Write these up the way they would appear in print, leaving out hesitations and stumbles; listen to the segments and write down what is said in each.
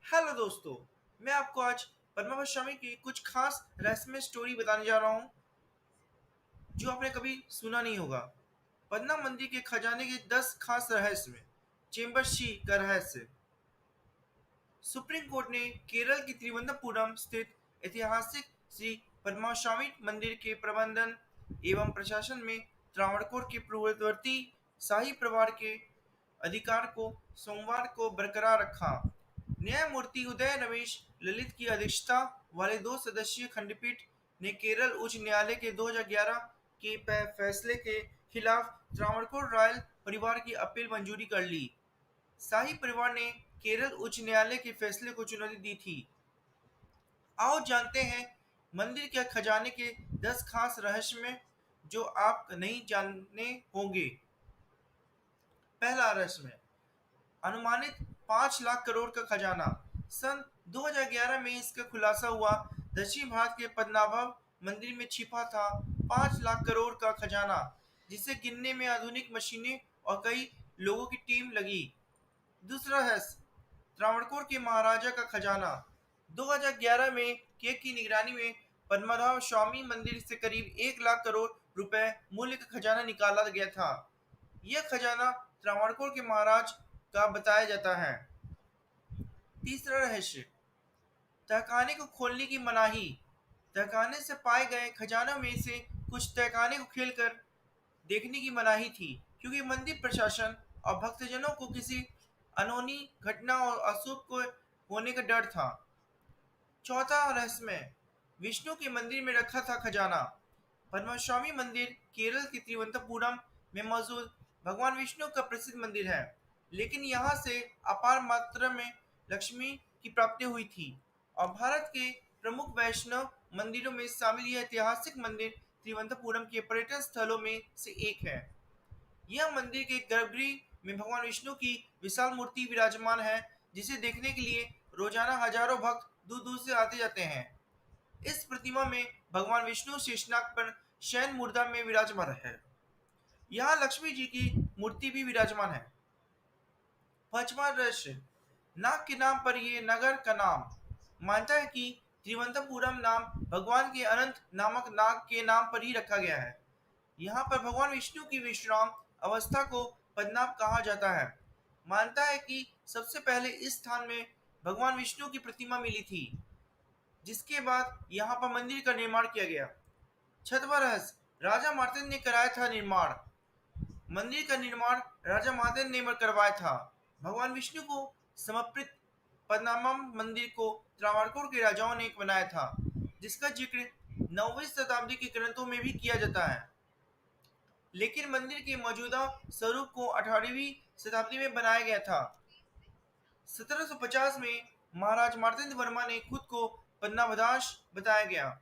Hello दोस्तों। मैं आपको आज पद्मावत स्वामी की कुछ खास रहस्यमय स्टोरी बताने जा रहा हूँ जो आपने कभी सुना नहीं होगा। पद्मा मंदिर के खजाने के 10 खास रहस्य में चेंबर शी का रहस्य। सुप्रीम कोर्ट ने केरल की तिरुवनंतपुरम स्थित ऐतिहासिक श्री पद्मास्वामी मंदिर के प्रबंधन एवं प्रशासन में त्रावणकोर के पूर्ववर्ती शाही परिवार के अधिकार को सोमवार को बरकरार रखा। न्यायमूर्ति उदय रमेश ललित की अध्यक्षता वाले 2 सदस्यीय खंडपीठ ने केरल उच्च न्यायालय के 2011 के फैसले के खिलाफ त्रावणकोर रॉयल परिवार की अपील मंजूरी कर ली। शाही परिवार ने केरल उच्च न्यायालय के फैसले को चुनौती दी थी। आओ जानते हैं मंदिर के खजाने के 10 खास रहस्य में जो आप नहीं जानने होंगे। पहला रहस्य, अनुमानित 5 लाख करोड़ का खजाना। सन 2011 में इसका खुलासा हुआ। दक्षिण भारत के पद्मनाभ मंदिर में छिपा था 5 लाख करोड़ का खजाना, जिसे गिनने में आधुनिक मशीनें और कई लोगों की टीम लगी। दूसरा है त्रावणकोर के महाराजा का खजाना। 2011 में केक की निगरानी में पद्मनाभ स्वामी मंदिर से करीब 1 लाख करोड़ रुपए मूल्य का खजाना निकाला गया था। यह खजाना त्रावणकोर के महाराज का बताया जाता है। तीसरा रहस्य, तहखाने को खोलने की मनाही। तहखाने से पाए गए खजानों में से कुछ तहखाने को खोलकर देखने की मनाही थी, क्योंकि मंदिर प्रशासन और भक्तजनों को किसी अनहोनी घटना और अशुभ को होने का डर था। चौथा रहस्यमय, विष्णु के मंदिर में रखा था खजाना। पद्मस्वामी मंदिर केरल के तिरुवनंतपुरम में मौजूद भगवान विष्णु का प्रसिद्ध मंदिर है, लेकिन यहाँ से अपार मात्रा में लक्ष्मी की प्राप्ति हुई थी और भारत के प्रमुख वैष्णव मंदिरों में शामिल यह ऐतिहासिक मंदिर तिरुवनंतपुरम के पर्यटन स्थलों में से एक है। यह मंदिर के गर्भगृह में भगवान विष्णु की विशाल मूर्ति विराजमान है, जिसे देखने के लिए रोजाना हजारों भक्त दूर दूर से आते जाते हैं। इस प्रतिमा में भगवान विष्णु शेषनाग पर शयन मुद्रा में विराजमान है। यहाँ लक्ष्मी जी की मूर्ति भी विराजमान है। पांचवा रहस्य, नाग के नाम पर ये नगर का नाम। मानता है कि त्रिवंतपुरम नाम भगवान के अनंत नामक नाग के नाम पर ही रखा गया है। यहाँ पर भगवान विष्णु की विश्राम अवस्था को पद्मनाभ कहा जाता है। मानता है कि सबसे पहले इस स्थान में भगवान विष्णु की प्रतिमा मिली थी, जिसके बाद यहाँ पर मंदिर का निर्माण किया गया। छठवां रहस्य, राजा मार्तंड ने कराया था निर्माण। मंदिर का निर्माण राजा मार्तंड ने करवाया था। भगवान विष्णु को समर्पित पद्मनाभम मंदिर को त्रावणकोर के राजाओं ने बनाया था, जिसका जिक्र 9वीं शताब्दी के ग्रंथों में भी किया जाता है। लेकिन मंदिर के मौजूदा स्वरूप को 18वीं शताब्दी में बनाया गया था। 1750 में महाराज मार्तंड वर्मा ने खुद को पद्मनाभदास बताया गया।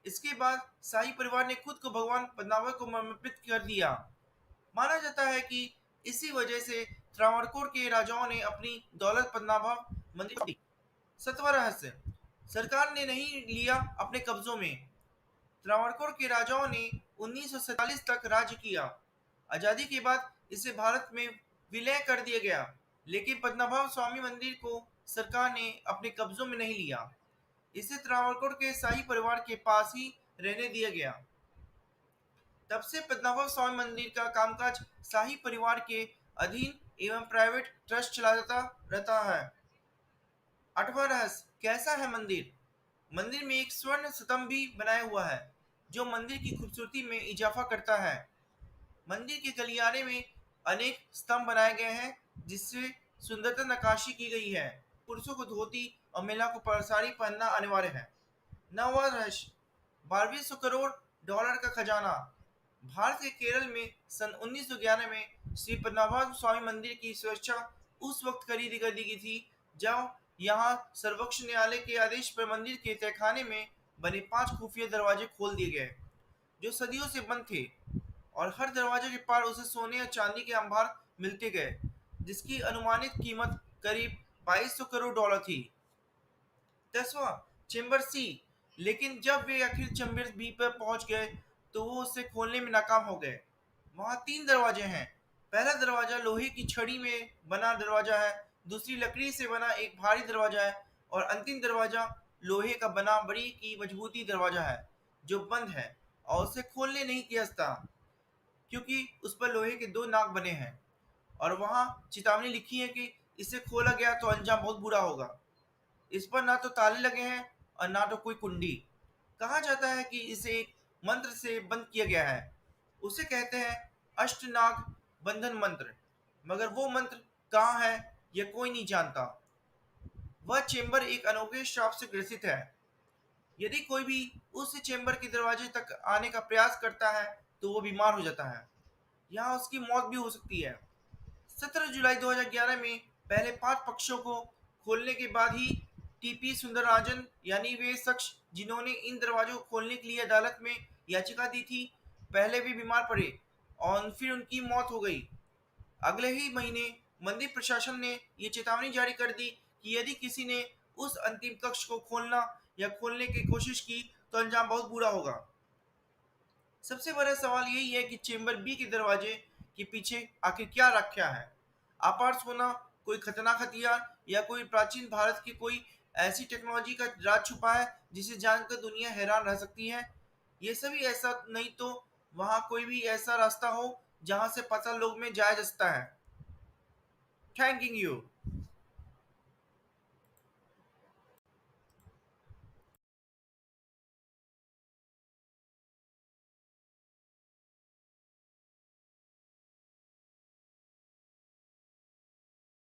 इसके बाद शाही परिवार ने खुद को भगवान पद्मनाभ को समर्पित कर दिया। माना जाता है कि इसी वजह से त्रावणकोर के राजाओं ने अपनी दौलत पद्मनाभ मंदिर को दी। सतवां रहस्य, सरकार ने नहीं लिया अपने कब्जों में। त्रावणकोर के राजाओं ने 1947 तक राज्य किया। आजादी के बाद इसे भारत में विलय कर दिया गया, लेकिन पद्मनाभ स्वामी मंदिर को सरकार ने अपने कब्जों में नहीं लिया। इसे त्रावणकोर के शाही परिवार के पास ही रहने दिया गया। तब से पद्मनाभ स्वामी मंदिर का कामकाज शाही परिवार के अधीन एवं प्राइवेट ट्रस्ट चलाता रहता है। आठवां रहस्य, कैसा है मंदिर। मंदिर में एक स्वर्ण स्तंभ भी बनाया हुआ है, जो मंदिर की खूबसूरती में इजाफा करता है। मंदिर के गलियारे में अनेक स्तंभ बनाए गए हैं, जिससे सुंदरता नक्काशी की गई है। पुरुषों को धोती और महिला को साड़ी पहनना अनिवार्य है। नौवां रहस्य, 1200 करोड़ डॉलर का खजाना। भारत के केरल में सन 1911 में श्री पद्मनाभ स्वामी मंदिर की सुरक्षा उस वक्त खरीदी कर दी गई थी, जब यहाँ सर्वोच्च न्यायालय के आदेश पर मंदिर के तहखाने में बने 5 खुफिया दरवाजे खोल दिए गए, जो सदियों से बंद थे, और हर दरवाजे के पार उसे सोने या चांदी के अंबार मिलते गए, जिसकी अनुमानित कीमत करीब 2200 करोड़ डॉलर थी। 10वां, चेंबर सी। लेकिन जब वे आखिर चेंबर बी पर पहुंच गए, तो वो उसे खोलने में नाकाम हो गए। वहां 3 दरवाजे हैं। पहला दरवाजा लोहे की छड़ी में बना दरवाजा है, दूसरी लकड़ी से बना एक भारी दरवाजा है, और अंतिम दरवाजा लोहे का बना बड़ी की मजबूती दरवाजा है जो बंद है और उसे खोलने नहीं किया जाता क्योंकि उस पर लोहे के दो नाक बने हैं और वहां चेतावनी लिखी है कि इसे खोला गया तो अंजाम बहुत बुरा होगा। इस पर ना तो ताले लगे हैं और ना तो कोई कुंडी। कहा जाता है कि इसे एक मंत्र से बंद किया गया है। उसे कहते हैं अष्टनाग बंधन मंत्र। मगर वो मंत्र कहाँ है यह कोई नहीं जानता। वह चेंबर एक अनोखे श्राप से ग्रसित है। यदि कोई भी उस चेंबर के दरवाजे तक आने का प्रयास करता है तो वो बीमार हो जाता है। यहाँ उसकी मौत भी हो सकती है। 17 जुलाई 2011 में पहले 5 पक्षों को खोलने के बाद ही टीपी सुंदरराजन यानी वे शख्स जिन्होंने इन दरवाजों को खोलने के लिए अदालत में याचिका दी थी पहले भी बीमार पड़े और फिर उनकी मौत हो गई। अगले ही महीने मंदिर प्रशासन ने ये चेतावनी जारी कर दी कि यदि किसी ने उस अंतिम कक्ष को खोलना या खोलने की कोशिश की तो अंजाम बहुत बुरा होगा। सबसे बड़ा सवाल यही है कि चेंबर बी के दरवाजे के पीछे आखिर क्या रखा है। अपार सोना, कोई खतरनाक हथियार या कोई प्राचीन भारत की कोई ऐसी टेक्नोलॉजी का राज छुपा है जिसे जानकर दुनिया हैरान रह सकती है। ये सभी ऐसा नहीं तो वहां कोई भी ऐसा रास्ता हो जहां से पता लोग में जाया जा सकता है। Thanking you.